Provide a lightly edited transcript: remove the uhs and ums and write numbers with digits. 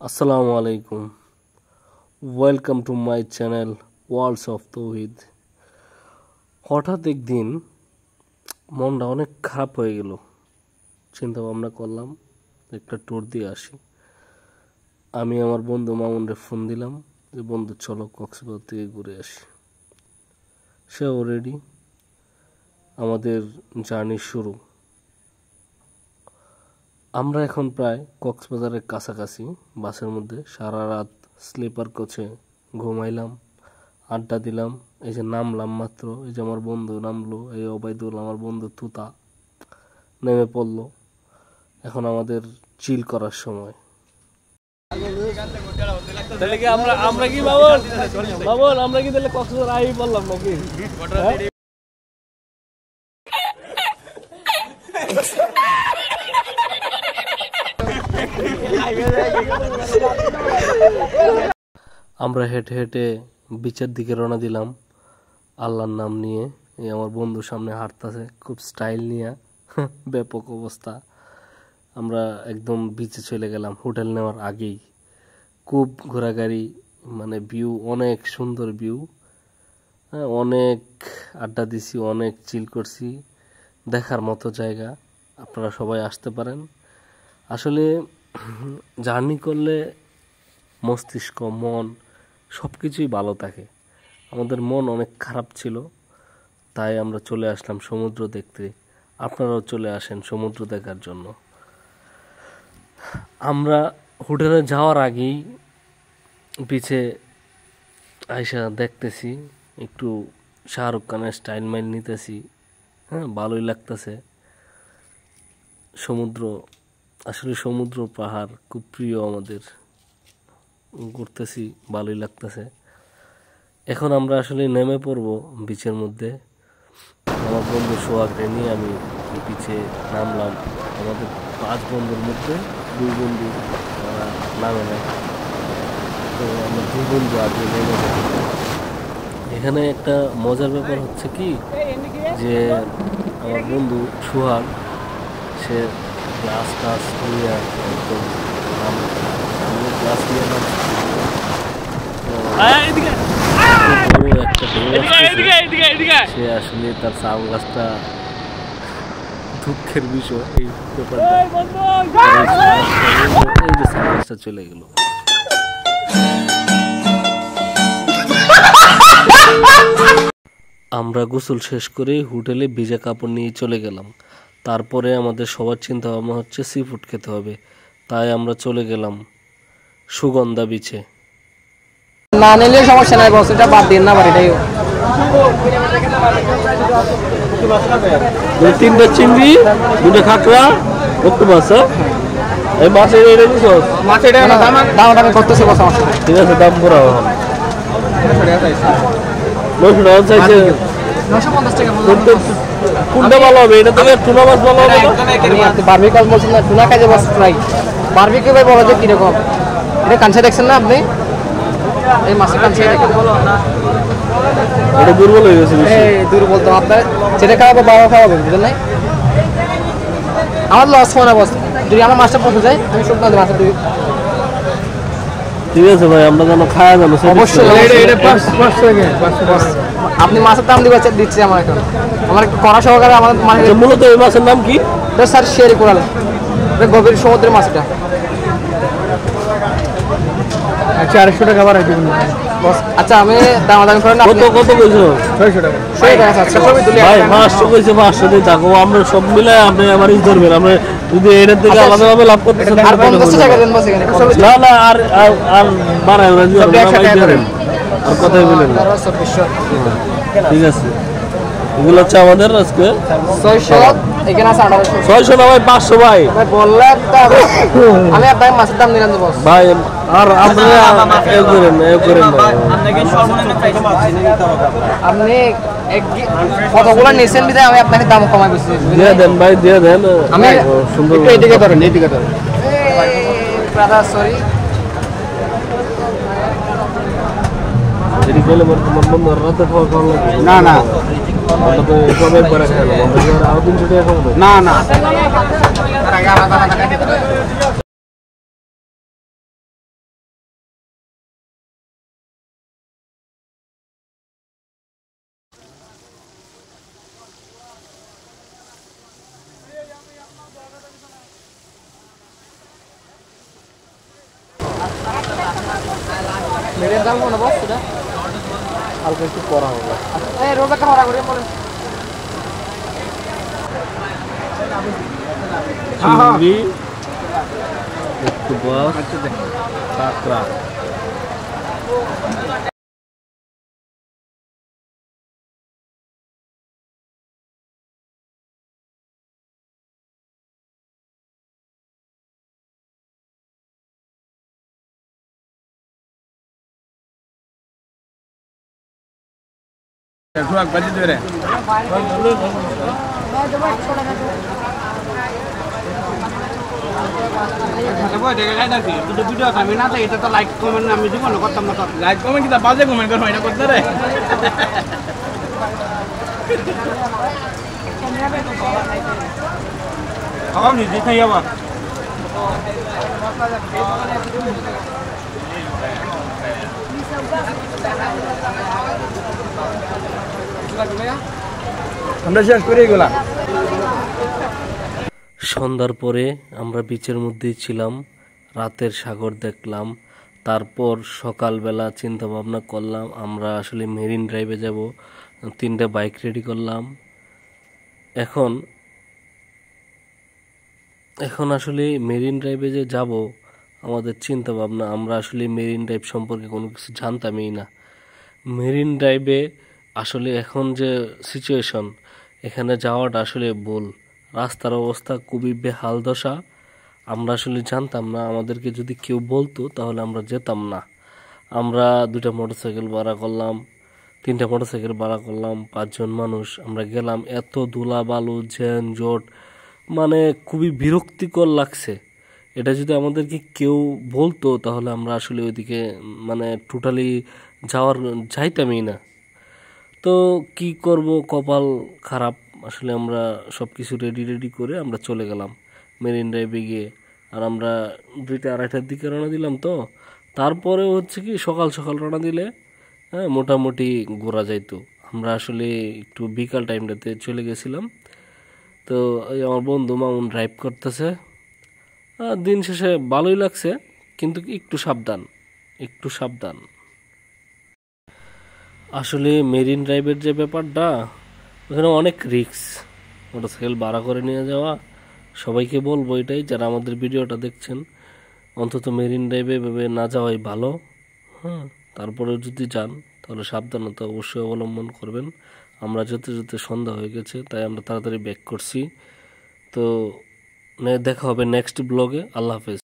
Assalamu alaikum. Welcome to my channel Walls of Tawhid. হঠাৎ একদিন মনটা অনেক খারাপ হয়ে গেল। চিন্তা ভাবনা করলাম একটা ট্যুর দিয়ে আসি। আমি আমার বন্ধু মামুনরে ফোন দিলাম যে বন্ধু চলো কক্সবাজার থেকে ঘুরে আসি। সে অলরেডি আমাদের জার্নি শুরু। আমরা এখন প্রায় কক্সবাজারের কাছাকাছি। বাসের মধ্যে সারা রাত স্লিপার কোচে ঘুমাইলাম, আড্ডা দিলাম। এই যে নামলাম মাত্র, এই যে আমার বন্ধু নামলো, এই ওবায়দুল আমার বন্ধু তুতা নেমে পড়লো। এখন আমাদের চিল করার সময়। তাহলে কি আমরা কি বাবন আমরা কি তাহলে কক্সবাজার আই বললাম নাকি? আমরা হেঁটে হেঁটে বিচের দিকে রওনা দিলাম আল্লাহর নাম নিয়ে। এই আমার বন্ধু সামনে হাঁটতেছে খুব স্টাইল নিয়ে, ব্যাপক অবস্থা। আমরা একদম বিচে চলে গেলাম হোটেল নেওয়ার আগেই। খুব ঘোরাঘুরি, মানে ভিউ অনেক সুন্দর ভিউ। হ্যাঁ, অনেক আড্ডা দিছি, অনেক চিল করছি। দেখার মতো জায়গা, আপনারা সবাই আসতে পারেন। আসলে জার্নি করলে মস্তিষ্ক, মন সব কিছুই ভালো থাকে। আমাদের মন অনেক খারাপ ছিল, তাই আমরা চলে আসলাম সমুদ্র দেখতে। আপনারাও চলে আসেন সমুদ্র দেখার জন্য। আমরা হোটেলে যাওয়ার আগেই পিছে আয়সা দেখতেছি, একটু শাহরুখ খানের স্টাইল মাইল নিতেছি। হ্যাঁ, ভালোই লাগতেছে। সমুদ্র, আসলে সমুদ্র পাহাড় খুব প্রিয় আমাদের। ঘুরতেছি, ভালোই লাগতেছে। এখন আমরা আসলে নেমে পড়বো বিচের মধ্যে। আমার বন্ধু সোহাগকে নিয়ে আমি বিচে নামলাম। আমাদের 5 বন্ধুর মধ্যে 2 বন্ধু নামে না, তো আমরা 2 বন্ধু আগে নেমে যাই। এখানে একটা মজার ব্যাপার হচ্ছে কি, যে আমার বন্ধু সোহাগ সে গ্লাস টাস নিয়ে একদম গ্লাস নিয়ে সে আসলে তার সাউ গাছটা দুঃখের বিষয়। এই ব্যাপারটা চলে গেল। আমরা গোসল শেষ করে হোটেলে ভিজা কাপড় নিয়ে চলে গেলাম। তারপরে আমাদের সবার চিন্তা ভাবনা হচ্ছে সি ফুড খেতে হবে, তাই আমরা চলে গেলাম সুগন্ধা বিচে। না নিলে সমস্যা নাই বস, এটা বাদ দিন না বাড়িটাই। 3টা চিংড়ি, 2টা কাঁকড়া, অক্টোপাস। এই মাছের এটা নিছ? মাছের দাম করতেছে বস আমার সাথে। ঠিক আছে, দাম করা হবে। 900 টাকা চাইছে। 950 টাকা কোনটা ভালো হবে? এটা থেকে টুনা মাছ ভালো হবে না? বারবিকিউ বলছেন না, টুনা কাজে বস ফ্রাই। বারবিকিউ ভাই বলা যায় কিরকম? এটা কাঁচা দেখছেন না আপনি? এই মাছের কাঁচা দেখেন, এটা দুর্বল হয়ে গেছে। এই দুর্বল তো আপনার যেটা খাওয়াবো বাবা খাওয়াবে, বুঝলেন নাই? আমার লস হয় না বস, যদি আমার মাছটা পচে যায় আমি শুকনো মাছ দিই। ঠিক আছে ভাই, আমরা যেন খাওয়া যাবো অবশ্যই। আপনি মাছের দাম দিচ্ছি আমার এখন, আমার একটু কড়া সহকারে আমার মানে। মূলত এই মাছের নাম কি? স্যার শেয়ারি কোরাল, গভীর সমুদ্রের মাছ এটা। আচ্ছা 400 টাকা আবার আছে বস। আচ্ছা আমি দামাদামি করেন। কত কত কইছো? 600 টাকা। 600 টাকা আচ্ছা ভাই 500 কইছে, 500 দিয়ে থাকো। আমরা সব মিলাই আপনি আমারই ধরবেন। আমরা যদি এটার থেকে আলাদাভাবে লাভ করতেছেন আর 50 টাকা দেন বস এখানে। না না, আর আর বাড়ায় ওরা দিবেন আর কথাই বলেন। ঠিক আছে, এগুলো হচ্ছে আমাদের আজকে 600। এখানে আছে 600 না ভাই, 500 ভাই। ভাই বললেন তো আমি আপনাকে মাছের দাম দিলাম তো বস। ভাই আর আপনারা এক করেন ভাই। আপনি কতগুলো নিয়েছেন বিধায় আমি আপনাকে দাম কমাই বলছি। দিয়ে দেন ভাই, দিয়ে দেন। আমি সুন্দর এইদিকে ধরেন, এইদিকে ধরেন। ব্রাদার সরি, এদিকে গেলে তোমার বন্ধু রাতে খাওয়া খাওয়া লাগবে না না সবাই করে খাইলাম। আরো 300 টাকা খাবো না না। মেরের দাম কোনো বস এটা হালকা একটু করা হবে। এই রোবে কামড়া করে বলে চিংড়ি, অক্টোপাস, কাঁকড়া। ভিডিও খাবি না তো এটা তো লাইক কমেন্ট আমি দিব না করতাম না তো লাইক কমেন্ট কি তা বাজে কমেন্ট করো এটা করতে রে খাওয়া নিজে খাই আবার আমরা শেষ করে গেলাম। সন্ধ্যার পরে আমরা বিচের মধ্যেই ছিলাম, রাতের সাগর দেখলাম। তারপর সকালবেলা চিন্তা ভাবনা করলাম আমরা আসলে মেরিন ড্রাইভে যাব। 3টে বাইক রেডি করলাম। এখন আসলে মেরিন ড্রাইভে যে যাব, আমাদের চিন্তা ভাবনা, আমরা আসলে মেরিন ড্রাইভ সম্পর্কে কোনো কিছু জানতামই না। মেরিন ড্রাইভে আসলে এখন যে সিচুয়েশন, এখানে যাওয়াটা আসলে ভুল। রাস্তার অবস্থা খুবই বেহাল দশা। আমরা আসলে জানতাম না, আমাদেরকে যদি কেউ বলতো তাহলে আমরা যেতাম না। আমরা 2টা মোটরসাইকেল ভাড়া করলাম, 3টে মোটরসাইকেল ভাড়া করলাম, 5 জন মানুষ আমরা গেলাম। এত ধুলা বালু ঝেনঝট, মানে খুবই বিরক্তিকর লাগছে। এটা যদি আমাদেরকে কেউ বলতো তাহলে আমরা আসলে ওইদিকে মানে টোটালি যাইতামই না। তো কি করব, কপাল খারাপ। আসলে আমরা সব কিছু রেডি করে আমরা চলে গেলাম মেরিন ড্রাইভে গিয়ে। আর আমরা 2টা 2:30টার দিকে রওনা দিলাম। তো তারপরে হচ্ছে কি সকাল সকাল রওনা দিলে হ্যাঁ মোটামুটি ঘোরা যাইতো। আমরা আসলে একটু বিকাল টাইমটাতে চলে গেছিলাম। তো এই আমার বন্ধু মামুন ড্রাইভ করতেছে। দিন শেষে ভালোই লাগছে, কিন্তু একটু সাবধান। আসলে মেরিন ড্রাইভের যে ব্যাপারটা, ওখানে অনেক রিস্ক। মোটরসাইকেল ভাড়া করে নিয়ে যাওয়া, সবাইকে বলবো এটাই, যারা আমাদের ভিডিওটা দেখছেন অন্তত মেরিন ড্রাইভে এভাবে না যাওয়াই ভালো। হ্যাঁ, তারপরেও যদি যান তাহলে সাবধানতা অবশ্যই অবলম্বন করবেন। আমরা যেতে যেতে সন্ধ্যা হয়ে গেছে, তাই আমরা তাড়াতাড়ি ব্যাক করছি। তো দেখা হবে নেক্সট ব্লগে। আল্লাহ হাফেজ।